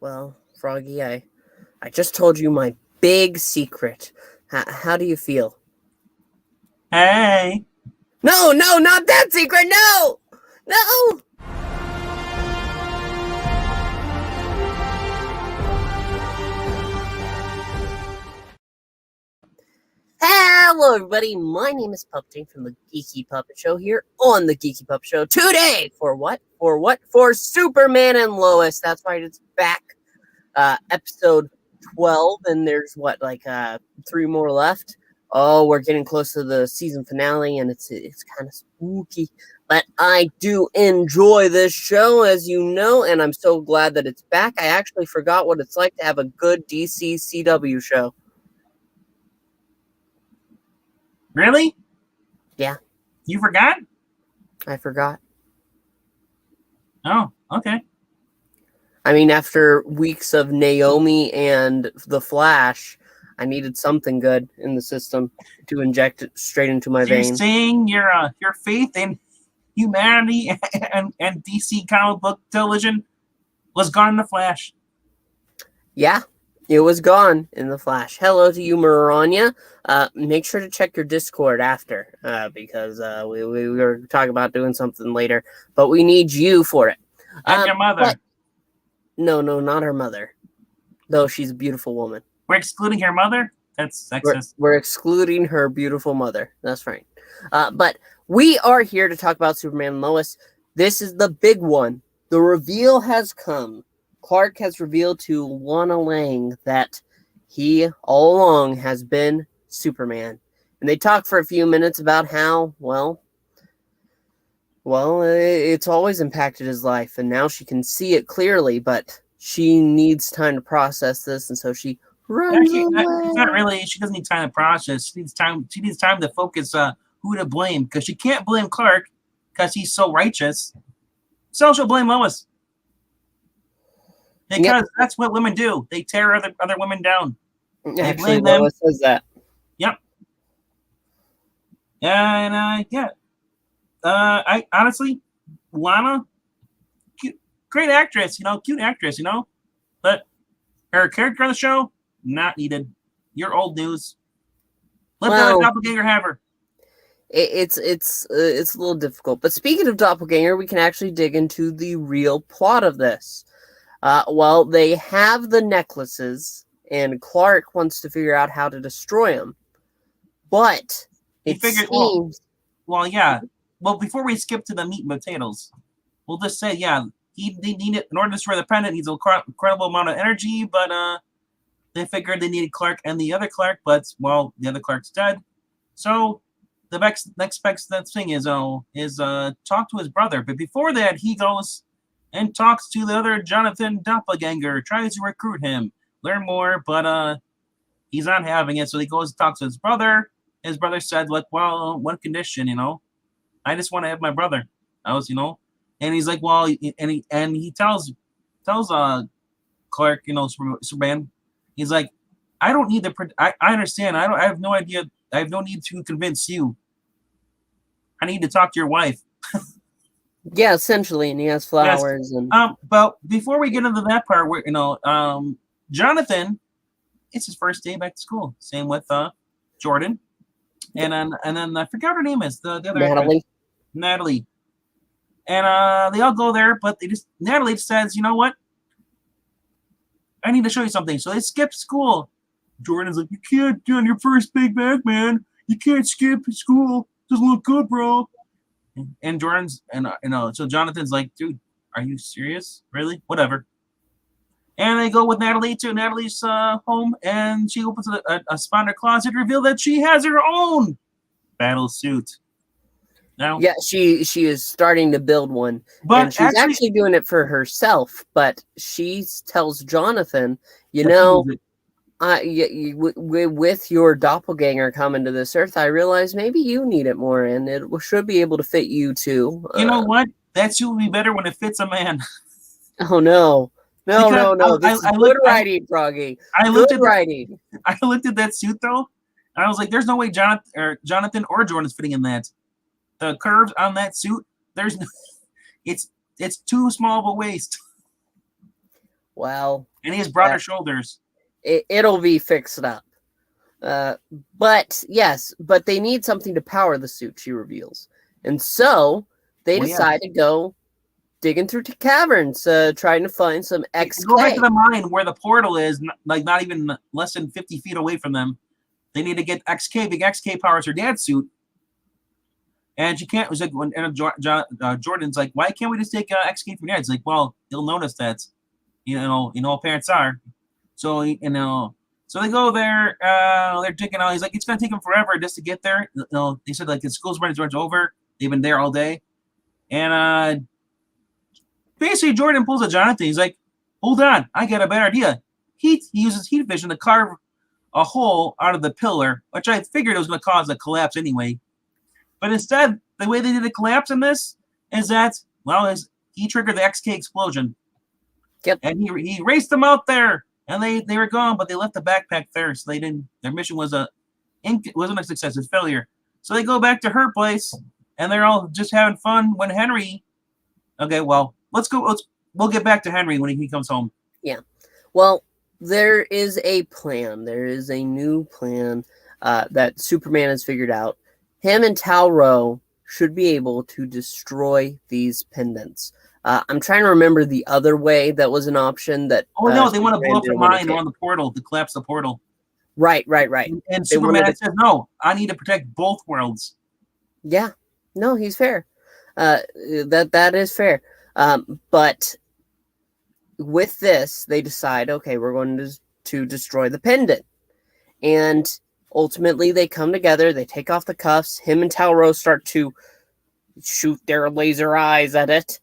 Well, Froggy, I just told you my big secret. How do you feel? Hey. No, not that secret. No. Hello, everybody. My name is Puppetine from the Geeky Puppet Show here on the Geeky Puppet Show today. For what? For Superman and Lois. That's right. It's back. Episode 12, and there's like 3 more left. Oh, we're getting close to the season finale, and it's kind of spooky. But I do enjoy this show, as you know, and I'm so glad that it's back. I actually forgot what it's like to have a good DC CW show. Really? Yeah. You forgot? I forgot. Oh, okay. I mean, after weeks of Naomi and The Flash, I needed something good in the system to inject it straight into my veins. You're saying your faith in humanity and DC comic book television was gone in The Flash. Yeah, it was gone in The Flash. Hello to you, Maranya. Make sure to check your Discord after, because we were talking about doing something later, but we need you for it. And your mother. No, not her mother. Though she's a beautiful woman. We're excluding her mother? That's sexist. We're excluding her beautiful mother. That's right. But we are here to talk about Superman and Lois. This is the big one. The reveal has come. Clark has revealed to Lana Lang that he all along has been Superman. And they talk for a few minutes about how, well, it's always impacted his life, and now she can see it clearly, but she needs time to process this, and so she runs away. Not really. She doesn't need time to process. She needs time to focus who to blame, because she can't blame Clark because he's so righteous. So she'll blame Lois. Because that's what women do. They tear other women down. They blame them. Lois says that. Yep. And I honestly, Lana, great actress, cute actress, but her character on the show, not needed. You're old news. Let the doppelganger have her. It's a little difficult. But speaking of doppelganger, we can actually dig into the real plot of this. Well, they have the necklaces, and Clark wants to figure out how to destroy them. But it seems... Well, yeah. Well, before we skip to the meat and potatoes, we'll just say, yeah, they need it in order to destroy the pendant. Needs an incredible amount of energy, but they figured they needed Clark and the other Clark, but well, the other Clark's dead. So the next best thing is talk to his brother. But before that, he goes and talks to the other Jonathan doppelganger, tries to recruit him, learn more, but he's not having it. So he goes and talks to his brother. His brother said, like, well, one condition, I just want to have my brother. And he's like, well, and he tells Clark, Superman, he's like, I don't need I understand. I have no idea. I have no need to convince you. I need to talk to your wife. Yeah, essentially, and he has flowers. Yes. But before we get into that part, where Jonathan, it's his first day back to school. Same with Jordan, and then I forgot her name is the other Natalie. And they all go there, but Natalie says, you know what? I need to show you something. So they skip school. Jordan's like, you can't do on your first big back, man. You can't skip school. Doesn't look good, bro. And Jordan's so Jonathan's like, dude, are you serious? Really? Whatever. And they go with Natalie to Natalie's home, and she opens a spot in her closet to reveal that she has her own battle suit. Now, yeah, she is starting to build one, but and she's actually doing it for herself. But she tells Jonathan, with your doppelganger coming to this earth, I realize maybe you need it more, and it should be able to fit you too. You know what? That suit will be better when it fits a man. Oh no. No. This is good writing, Froggy. I looked at that suit though, and I was like, "There's no way Jonathan or Jordan's fitting in that. The curves on that suit, it's too small of a waist." Well, And he has broader shoulders. It'll be fixed up. But they need something to power the suit, she reveals. And so they decide to go digging through caverns, trying to find some XK. Go back to the mine where the portal is, like not even less than 50 feet away from them. They need to get XK. Big XK powers her dad's suit. And she can't. It was like when Jordan's like, why can't we just take XK from your dad? It's like, well, he'll notice that. You know, parents are. So so they go there. They're digging out. He's like, it's gonna take them forever just to get there. They said like the school's running over. They've been there all day, and basically Jordan pulls a Jonathan. He's like, hold on, I got a better idea. He uses heat vision to carve a hole out of the pillar, which I figured it was going to cause a collapse anyway. But instead, the way they did the collapse in this is that, he triggered the XK explosion. Yep. And he raced them out there, and they were gone, but they left the backpack there, so they didn't. Their mission wasn't a success, it's failure. So they go back to her place, and they're all just having fun. When Henry, we'll get back to Henry when he comes home. Yeah. Well, there is a plan. There is a new plan that Superman has figured out. Him and Tal-Rho should be able to destroy these pendants. I'm trying to remember the other way that was an option that... they want to blow up the mine around the portal, to collapse the portal. Right. And Superman says, no, I need to protect both worlds. Yeah. No, he's fair. That is fair. But with this, they decide, okay, we're going to destroy the pendant. And ultimately, they come together, they take off the cuffs, him and Tal-Rho start to shoot their laser eyes at it.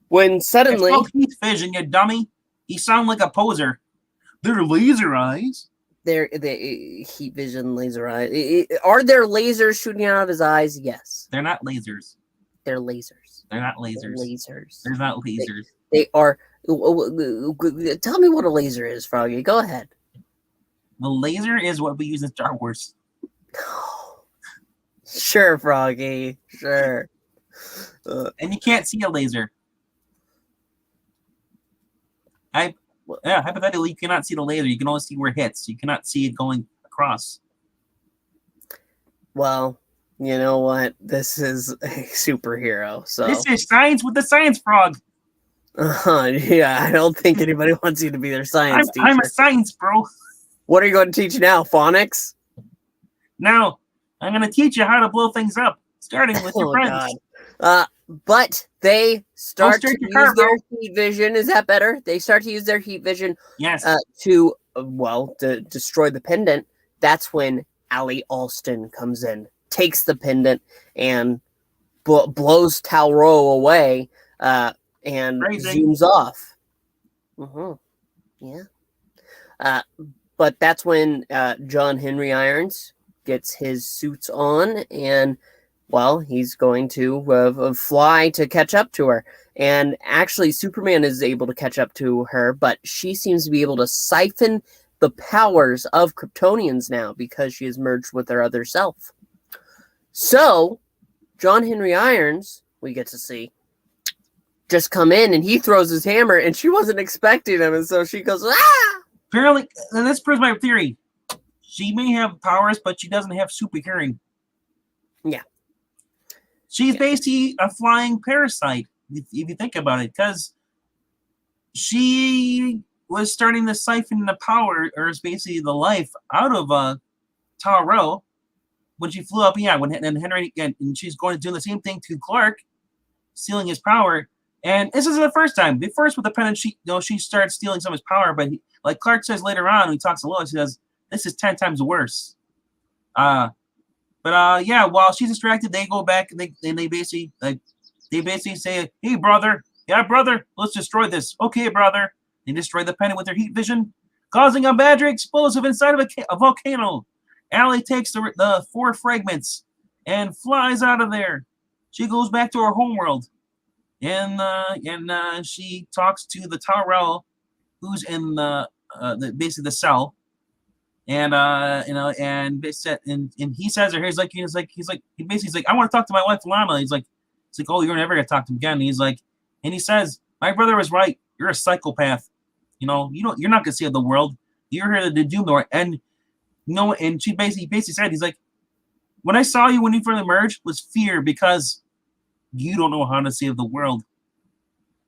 When suddenly... It's heat vision, you dummy. You sound like a poser. They're laser eyes. They're heat vision, laser eyes. Are there lasers shooting out of his eyes? Yes. They're not lasers. They're lasers. They're not lasers. They're not lasers. They are... Tell me what a laser is, Froggy. Go ahead. The laser is what we use in Star Wars. Sure, Froggy. Sure. And you can't see a laser. Hypothetically, you cannot see the laser. You can only see where it hits. You cannot see it going across. Well, you know what? This is a superhero. So this is science with the science frog. Yeah, I don't think anybody wants you to be their science teacher. I'm a science bro. What are you going to teach now? Phonics? No, I'm going to teach you how to blow things up, starting with your friends. God. But they start to use their heat vision. Is that better? They start to use their heat vision. Yes. To destroy the pendant. That's when Allie Alston comes in, takes the pendant, and blows Tal-Rho away. And zooms off. Yeah. But that's when John Henry Irons gets his suits on, and he's going to fly to catch up to her. And actually, Superman is able to catch up to her, but she seems to be able to siphon the powers of Kryptonians now because she has merged with her other self. So, John Henry Irons, we get to see, just come in, and he throws his hammer, and she wasn't expecting him, and so she goes, ah! Apparently, and this proves my theory. She may have powers, but she doesn't have super hearing. Yeah. She's basically a flying parasite, if you think about it, because she was starting to siphon the power, or basically the life, out of Tal-Rho when she flew up. Yeah, and Henry, and she's going to do the same thing to Clark, stealing his power. And this isn't the first time. The first with the pendant, she starts stealing some of his power, but like Clark says later on, when he talks to Lois, he says, "This is 10 times worse." While she's distracted, they go back and they basically say, "Hey, brother, let's destroy this." "Okay, brother." They destroy the pendant with their heat vision, causing a magic explosive inside of a volcano. Allie takes the 4 fragments and flies out of there. She goes back to her homeworld. And she talks to the Tal-Rho, who's in basically the cell, and he says her, he's like, "I want to talk to my wife Lana." He's like, "Oh, you're never gonna talk to him again." And he says, "My brother was right. You're a psychopath." you're not gonna save the world. You're here to do more. And and she basically said, he's like, when I saw you when you first emerged was fear because you don't know how to save the world.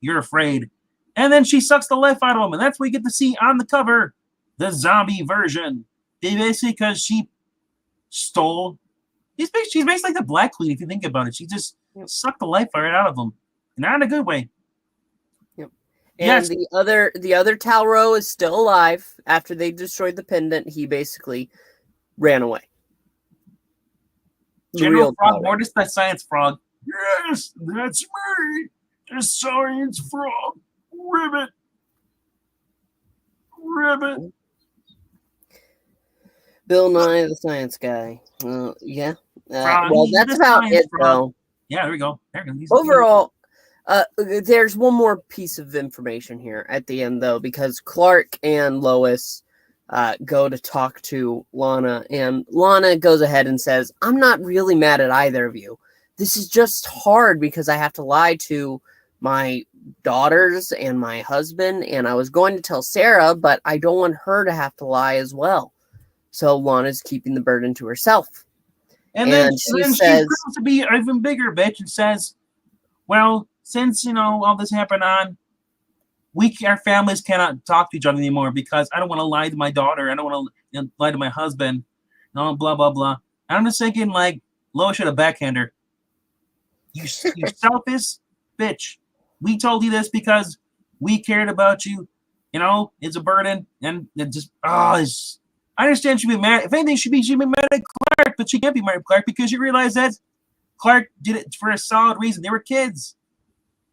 You're afraid. And then she sucks the life out of him, and that's what we get to see on the cover, the zombie version. Basically, because she stole. She's basically like the Black Queen, if you think about it. She just sucked the life right out of him, not in a good way. Yep. And yes. the other Talro is still alive. After they destroyed the pendant, he basically ran away. General Frog Mortis, that science frog. Yes, that's me. The science frog. Ribbit. Bill Nye, the science guy. Yeah. Well, that's about it, though. Yeah, there we go. Overall, there's one more piece of information here at the end, though, because Clark and Lois go to talk to Lana, and Lana goes ahead and says, I'm not really mad at either of you. This is just hard because I have to lie to my daughters and my husband, and I was going to tell Sarah, but I don't want her to have to lie as well. So Lana's keeping the burden to herself. And then she says, proves to be an even bigger bitch and says, well, since, all this happened our families cannot talk to each other anymore because I don't want to lie to my daughter. I don't want to lie to my husband. Blah, blah, blah. And I'm just thinking, like, Lois should have backhanded her. You selfish bitch. We told you this because we cared about you. It's a burden. And it just, I understand she'd be mad. If anything, she'd be mad at Clark, but she can't be mad at Clark because you realize that Clark did it for a solid reason. They were kids.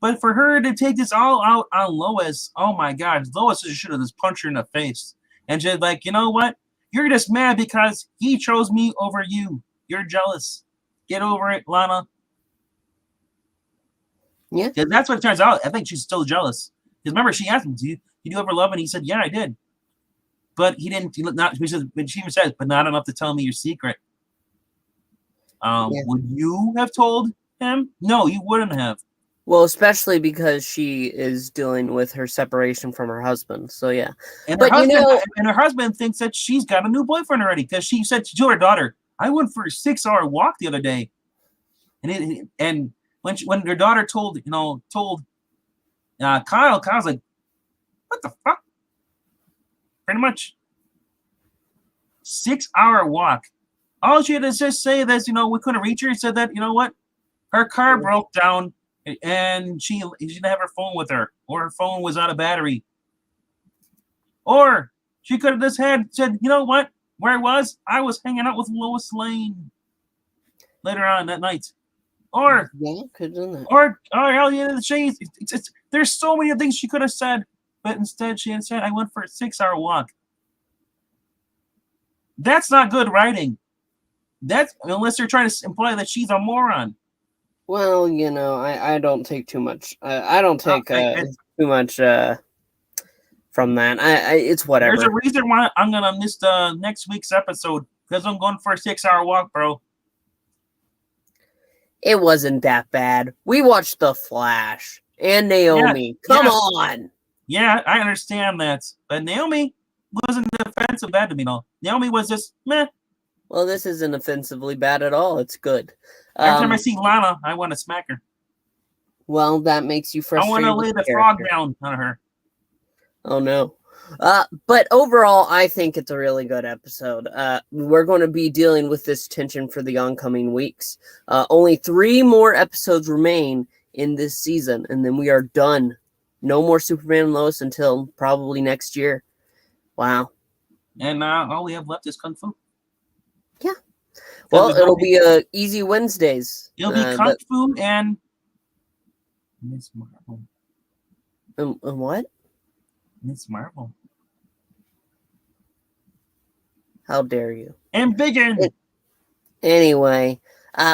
But for her to take this all out on Lois, oh my gosh, Lois should have just punched her in the face. And she's like, you know what? You're just mad because he chose me over you. You're jealous. Get over it, Lana. Yeah. That's what it turns out. I think she's still jealous. Because remember, she asked him, did you ever love him? And he said, yeah, I did. But he didn't, she even says, but not enough to tell me your secret. Would you have told him? No, you wouldn't have. Well, especially because she is dealing with her separation from her husband. So, yeah. And her husband thinks that she's got a new boyfriend already because she said to her daughter, I went for a 6-hour walk the other day. And when her daughter told Kyle's like, what the fuck? Pretty much 6-hour walk. All she had to just say is, we couldn't reach her. He said that, her car broke down and she didn't have her phone with her, or her phone was out of battery. Or she could have just said, you know what? Where I was hanging out with Lois Lane later on that night. Or could have done that. Or there's so many things she could have said, but instead she had said, I went for a 6-hour walk. That's not good writing. That's unless they're trying to imply that she's a moron. Well, I don't take too much. I don't take too much from that. It's whatever. There's a reason why I'm gonna miss next week's episode because I'm going for a 6-hour walk, bro. It wasn't that bad. We watched The Flash and Naomi. Come on. Yeah, I understand that, but Naomi wasn't offensive bad to me, though. Naomi was just meh. Well, this isn't offensively bad at all. It's good. Every time I see Lana, I want to smack her. Well, that makes you frustrated. I want to lay the frog down on her. Oh, no. But overall, I think it's a really good episode. We're going to be dealing with this tension for the oncoming weeks. Only 3 more episodes remain in this season, and then we are done. No more Superman and Lois until probably next year. Wow. And all we have left is Kung Fu. Yeah. Well, it'll be easy Wednesdays. It'll be Kung Fu and Miss Marvel. And what? Miss Marvel. How dare you? And Biggin. Anyway,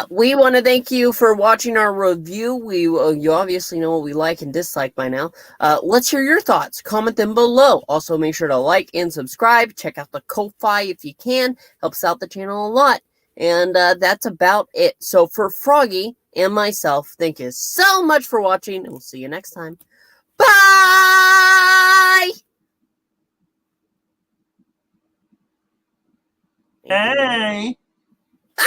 we want to thank you for watching our review. You obviously know what we like and dislike by now. Let's hear your thoughts. Comment them below. Also, make sure to like and subscribe. Check out the Ko-Fi if you can. Helps out the channel a lot. And that's about it. So for Froggy and myself, thank you so much for watching, and we'll see you next time. Bye! Hey.